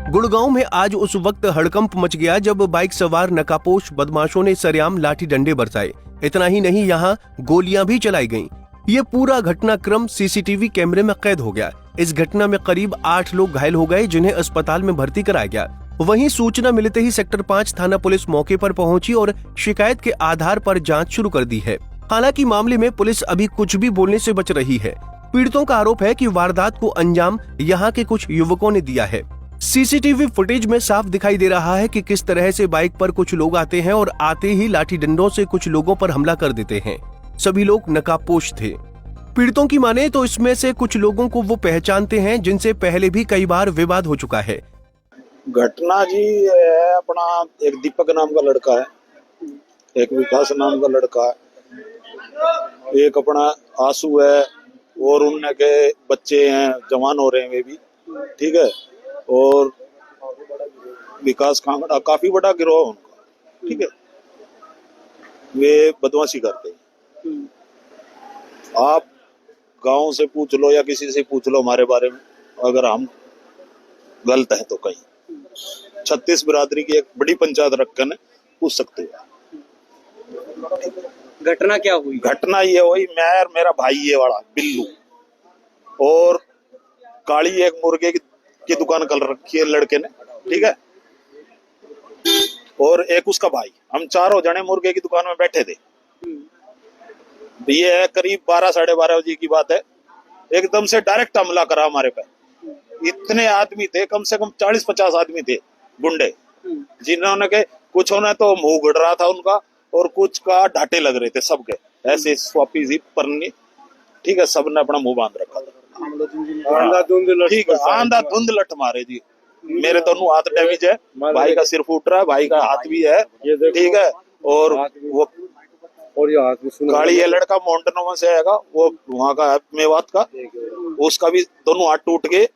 गुड़गांव में आज उस वक्त हड़कंप मच गया जब बाइक सवार नकाबपोश बदमाशों ने सरेआम लाठी डंडे बरसाए। इतना ही नहीं, यहाँ गोलियां भी चलाई गईं। ये पूरा घटनाक्रम सीसीटीवी कैमरे में कैद हो गया। इस घटना में करीब 8 लोग घायल हो गए, जिन्हें अस्पताल में भर्ती कराया गया। वहीं सूचना मिलते ही सेक्टर 5 थाना पुलिस मौके पर पहुंची और शिकायत के आधार पर जांच शुरू कर दी है। हालांकि मामले में पुलिस अभी कुछ भी बोलने से बच रही है। पीड़ितों का आरोप है कि वारदात को अंजाम यहाँ के कुछ युवकों ने दिया है। सीसीटीवी फुटेज में साफ दिखाई दे रहा है कि किस तरह से बाइक पर कुछ लोग आते हैं और आते ही लाठी डंडों से कुछ लोगों पर हमला कर देते हैं। सभी लोग नकाबपोश थे। पीड़ितों की माने तो इसमें से कुछ लोगों को वो पहचानते हैं, जिनसे पहले भी कई बार विवाद हो चुका है। घटना जी है, अपना एक दीपक नाम का लड़का है, एक विकास नाम का लड़का है, एक अपना आंसू है और उनके के बच्चे हैं, जवान हो रहे हैं वे भी, ठीक है। और विकास कांगड़ा काफी बड़ा गिरोह है उनका, ठीक है। वे बदमाशी करते हैं। आप गांव से पूछ लो या किसी से पूछ लो हमारे बारे में, अगर हम गलत हैं तो कहीं 36 बिरादरी की एक बड़ी पंचायत रखकर पूछ सकते हो। घटना क्या हुई? घटना ये हुई, मैं और मेरा भाई ये वाला बिल्लू और काली एक मुर्गे की दुकान कर रखी है लड़के ने, ठीक है। और एक उसका भाई, हम चारों जने मुर्गे की दुकान में बैठे थे। ये है करीब 12 साढ़े 12 बजे की बात है। एकदम से डायरेक्ट हमला करा हमारे पे। इतने आदमी थे, कम से कम 40-50 आदमी थे, गुंडे, जिन्होंने के कुछ होने तो मुंह गड़ रहा था उनका और कुछ का ढाटे लग रहे थे सबके, ऐसे स्वापी जी परनी, ठीक है। सबने अपना मुंह बांध रखा था। ठीक है, आंधा धुंध लठ मारे जी। मेरे दोनों हाथ डैमेज है, भाई का सिर फूट रहा है, भाई का हाथ भी है, ठीक है। और वो गाड़ी ये लड़का माउंटेनों से आएगा, वो वहाँ का है मेवात का, उसका भी दोनों हाथ टूट गए।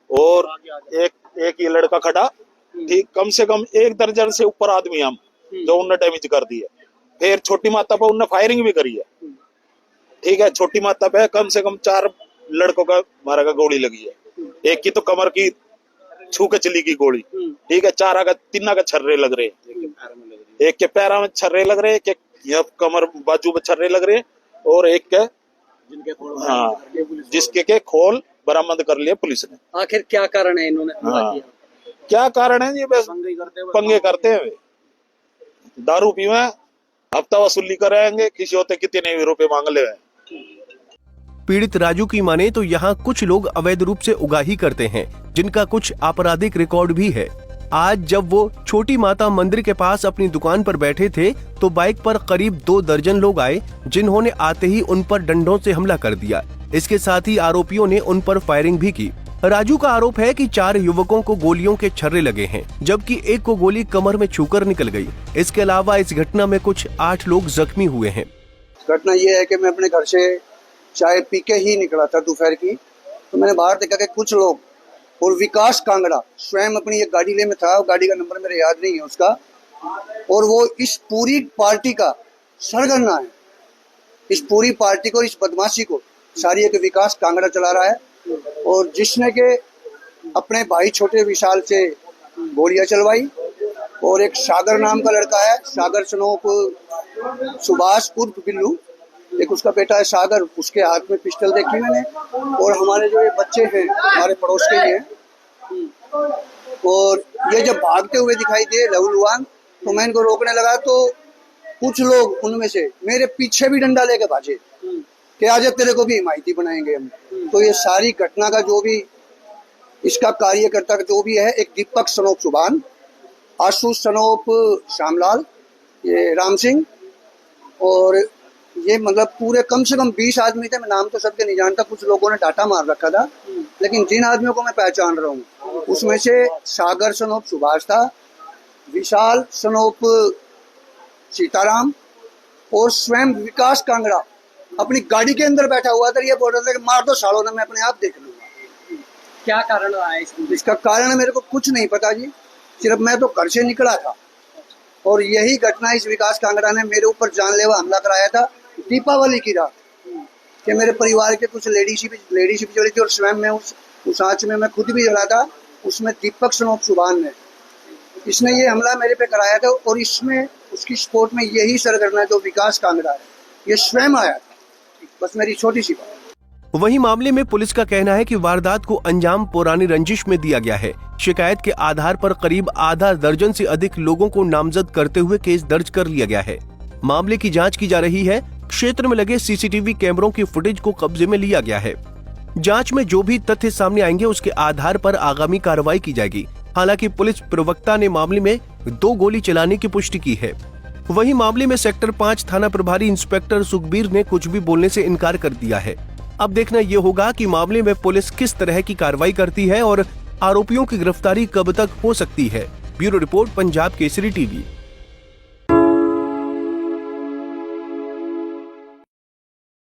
और एक ये लड़का खड़ा, ठीक, कम से कम 1 दर्जन से ऊपर आदमी हम जो उन्होंने डैमेज कर दी है। फिर छोटी माता पर उन्होंने फायरिंग भी करी है, ठीक है। छोटी माता पे कम से कम 4 लड़कों का मारा का गोली लगी है। एक की तो कमर की छू के चली गई गोली, ठीक है। 3 का छर्रे लग रहे हैं, एक के पैरा में छर्रे लग रहे हैं, एक के कमर बाजू में छर्रे लग रहे हैं, और एक के जिसके के खोल बरामद कर लिए पुलिस ने। आखिर क्या कारण है इन्होंने हमला किया? क्या कारण है? ये बस पंगे करते हैं, दारू पीवे, हफ्ता वसूली कराएंगे, किसी होते कितने रुपए मांग ले। पीड़ित राजू की माने तो यहाँ कुछ लोग अवैध रूप से उगाही करते हैं, जिनका कुछ आपराधिक रिकॉर्ड भी है। आज जब वो छोटी माता मंदिर के पास अपनी दुकान पर बैठे थे तो बाइक पर करीब 2 दर्जन लोग आए, जिन्होंने आते ही उन पर डंडों से हमला कर दिया। इसके साथ ही आरोपियों ने उन पर फायरिंग भी की। राजू का आरोप है कि 4 युवकों को गोलियों के छर्रे लगे हैं, जबकि एक को गोली कमर में छूकर निकल गई। इसके अलावा इस घटना में कुछ 8 लोग जख्मी हुए हैं। घटना ये है कि मैं अपने घर से चाय पी के ही निकला था दोपहर की, तो मैंने बाहर देखा कि कुछ लोग और विकास कांगड़ा स्वयं अपनी एक गाड़ी ले में था, गाड़ी का नंबर मेरे याद नहीं है उसका, और वो इस पूरी पार्टी का सरगना है। इस पूरी पार्टी को, इस बदमाशी को सारी एक विकास कांगड़ा चला रहा है। और जिसने के अपने भाई छोटे विशाल से गोलियां चलवाई, और एक सागर नाम का लड़का है, सागर सनोप सुभाष उर्फ बिल्लू, एक उसका बेटा है सागर, उसके हाथ में पिस्टल देखी मैंने। और हमारे जो ये बच्चे हैं हमारे पड़ोस के ही हैं, और ये जब भागते हुए दिखाई दिए लहूलुहान, तो मैं इनको रोकने लगा तो कुछ लोग उनमें से मेरे पीछे भी डंडा लेके भागे कि आज तेरे को भी हिमायती बनाएंगे हम। तो ये सारी घटना का जो भी इसका कार्यकर्ता जो भी है, एक दीपक सनोप सुभान, आशु सनोप श्यामलाल, ये राम सिंह, और ये मतलब पूरे कम से कम 20 आदमी थे। मैं नाम तो सबके नहीं जानता, कुछ लोगों ने डाटा मार रखा था, लेकिन जिन आदमियों को मैं पहचान रहा हूँ उसमें से सागर सनोप सुभाष था, विशाल सनोप सीताराम, और स्वयं विकास कांगड़ा अपनी गाड़ी के अंदर बैठा हुआ था। ये बोल रहा था कि मार दो सालों ने, मैं अपने आप देख लूंगा। क्या कारण रहा है इसका कारण मेरे को कुछ नहीं पता जी, सिर्फ मैं तो घर से निकला था और यही घटना इस विकास कांगड़ा ने मेरे ऊपर जानलेवा हमला कराया था दीपावली की रात, कि मेरे परिवार के कुछ लेडीशिप जड़ी थी और स्वयं मैं उस आंच में मैं खुद भी जला था उसमें दीपक सनोप सुभान ने, इसने ये हमला मेरे पे कराया था और इसमें उसकी सपोर्ट में यही सरगर्म है जो विकास कांगड़ा है, ये स्वयं आया था। बस मेरी छोटी सी बात। वहीं मामले में पुलिस का कहना है कि वारदात को अंजाम पुरानी रंजिश में दिया गया है। शिकायत के आधार पर करीब आधा दर्जन से अधिक लोगों को नामजद करते हुए केस दर्ज कर लिया गया है। मामले की जांच की जा रही है। क्षेत्र में लगे सीसीटीवी कैमरों की फुटेज को कब्जे में लिया गया है। जांच में जो भी तथ्य सामने आएंगे उसके आधार पर आगामी कार्रवाई की जाएगी। हालांकि पुलिस प्रवक्ता ने मामले में 2 गोली चलाने की पुष्टि की है। वहीं मामले में सेक्टर 5 थाना प्रभारी इंस्पेक्टर सुखबीर ने कुछ भी बोलने से इनकार कर दिया है। अब देखना ये होगा कि मामले में पुलिस किस तरह की कार्रवाई करती है और आरोपियों की गिरफ्तारी कब तक हो सकती है। Bureau report, Punjab Kesari TV.